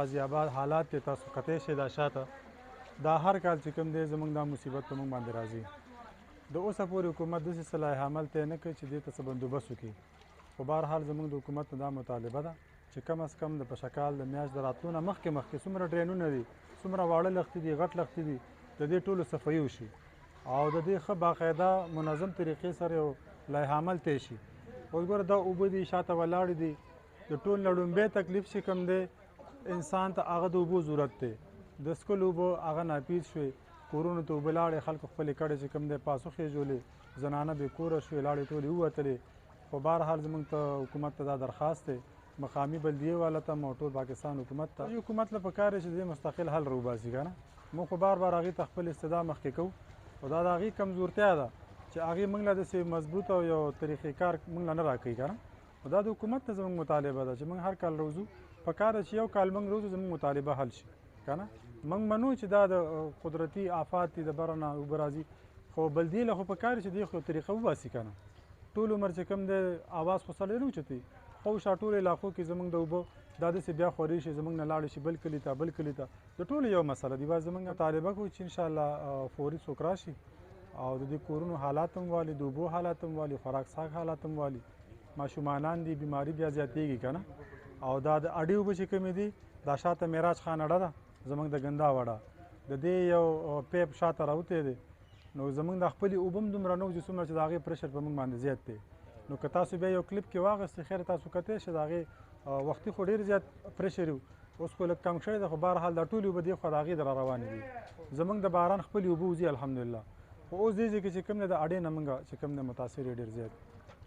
غازی آباد حالات کې تاسو کتلی شئ دا شاته دا هر کال چې کوم دی زموږ دا مصیبت په موږ باندې راځي د اوسه پورې حکومت داسې صلاح عمل ته نه کوي چې دې ته څه بندوبست وکړي خو بهرحال زموږ د حکومت نه دا مطالبه ده چې کم از کم د پشکال د میاشت د راتلو نه مخکې څومره ډرینونه دي څومره واړه لښتي دي غټ لښتي دي د دې ټولو صفایي وشي او د دې ښه باقاعده منظم طریقې سره یو لایحه عمل تی شي. اوس ګوره دا اوبه دي شاته ولاړې دي د ټول نه لومبی تکلیف چې کوم دی انسان ته هغه د اوبو ضرورت دی د څښلو اوبه هغه ناپید شوې کورونو ته اوبه لاړې خلکو خپلې کړې چې کوم دی پاسوخې جوړې زنانه بې کوره شوې لاړې ټولې ووتلې خو بهرحال زموږ ته حکومت ته دا درخواست دی مقامي بلدیې والا ته او ټول پاکستان حکومت ته حکومت له پکار دی چې دې مستقل حل راوباسي که نه موږ خو بار هغې ته خپل استدا مخکې کوو خو دا د هغې کمزورتیا ده چې هغې موږ له داسې مضبوط او یو طریقې کار موږ له نه راکوي که نه دا د حکومت ته زموږ مطالبه ده چې موږ هر کال روزو پکار ده چې یو کال موږ روزو زموږ مطالبه حل شي که نه موږ منو چې دا د قدرتي آفات دي د بره نه اوبه راځي خو بلدیې له خو پکار چې دې خو طریقه وباسي که نه ټول عمر چې کوم دی اواز خو سړی نه اوچتوي خو شا ټولو علاقو کې زموږ د اوبه دا داسې بیا خورې شي زموږ نه لاړې شي بل کلي ته د ټولو یو مسله دي باید زموږ مطالبه کوو چې انشاءالله فوري څوک راشي او د دې کورونو حالات هم والي د اوبو حالات هم والي خوراک څښاک حالات هم والي ماشومانان دي بیماري بیا زیاتېږي که نه او دا د اډې اوبه چې کومې دي دا شاته معراج خان اډه ده زموږ د ګندا وډه د دې یو پیپ شاته راوتی دی نو زموږ د خپلې اوبه هم دومره نه و چې څومره چې د هغې پرشر په موږ باندې زیات دی نو که تاسو بیا یو کلیپ کې واغستې خیر تاسو کتی شئ د هغې وختي خو ډېر زیات پرشر و اوس خو لږ کم شوی دی خو بهرحال دا ټولې اوبه دې خوا د هغې د را روانې دي زموږ د باران خپلې اوبه وځي الحمدلله خو اوس دې ځای کې چې کوم دی د اډې نه موږ چې کوم دی متاثر یې ډېر زیات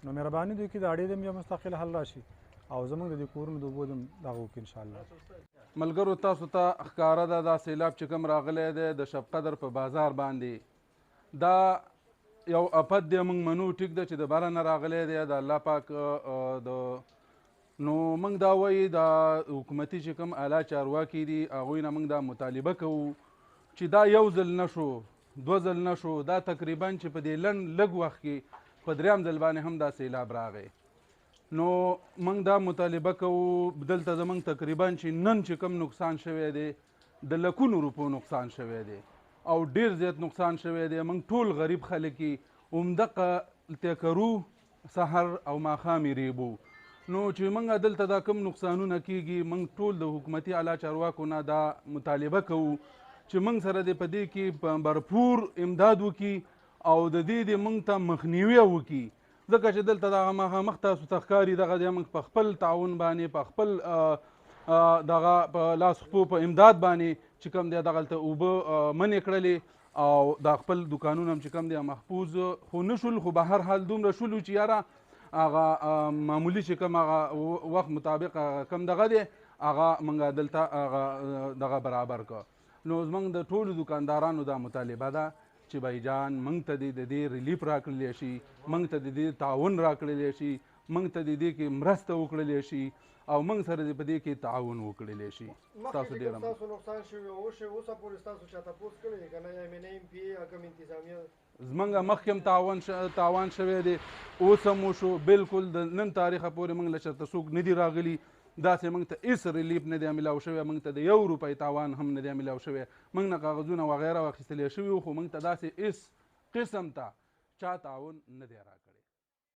نو مهرباني دوی کې د اډې د هم یو مستقل حل راشي او زموږ د دې کورونو د اوبو د دغه وکړي انشاءالله. ملګرو تاسو ته ښکاره ده دا سیلاب چې کوم راغلی دی د شب قدر په بازار باندې دا یو افت دی موږ منو ټیک ده چې د بره نه راغلی دی د الله پاک د نو موږ دا وایي دا حکومتي چې کوم اعلی چارواکي دي هغوی نه موږ دا مطالبه کوو چې دا یو ځل نه شو دوه ځل نه شو دا تقریبا چې په دې لږ وخت کې په درېیم ځل باندې هم دا سیلاب راغی نو موږ دا مطالبه کوو دلته زموږ تقریبا چې نن چې کوم نقصان شوی دی د لکونو روپو نقصان شوی دی او ډیر زیات نقصان شوی دی موږ ټول غریب خلک یې همدغه ته کرو سحر او ماښام یې ریبو نو چې موږ دلته دا کوم نقصانونه کیږي موږ ټول د حکومتي اعلی چارواکو نه دا مطالبه کوو چې موږ سره د په دې کې بھرپور امداد وکړي او د دې موږ ته مخنیوي وکړي ځکه چې دلته دغه مخامخ تاسو ته ښکاري دغه دی موږ په خپل تعاون باندې په خپل دغه په لاس خپو په امداد باندې چې کوم دی دغلته اوبه منې کړلې او دا خپل دوکانونه هم چې کوم دی محفوظ خو نه شول خو به هر حال دومره شولو چې یاره هغه معمولي چې کوم هغه وخت مطابق کوم دغه دی هغه موږ دلته هغه دغه برابر کړ نو زموږ د ټولو دوکاندارانو دا مطالبه ده چې بایجان موږ ته د دې ریلیف راکړلی شي موږ ته د دې تعاون راکړلی شي موږ ته د دې کې مرسته وکړلی شي او موږ سره په دې کې تعاون وکړلی شي. تاسو ډېر تاسو نقصان شوی اوسه پورې تاسو چا تاسو کړی کنه ایم ان ایم پی حکم انتظامیه زمونږ مخکې هم تاوان شوی دی اوس هم وشو بالکل د نن تاریخه پورې موږ له چېرته څوک نه دي راغلي داسې موږ ته هېڅ ریلیف نه دی میلاو شوی موږ ته د 1 روپۍ تاوان هم نه دی میلاو شوی موږ نه کاغذونه وغیره واخیستلی شوي خو موږ ته داسې هېڅ قسم ته چا تعاون نه دی راکړی.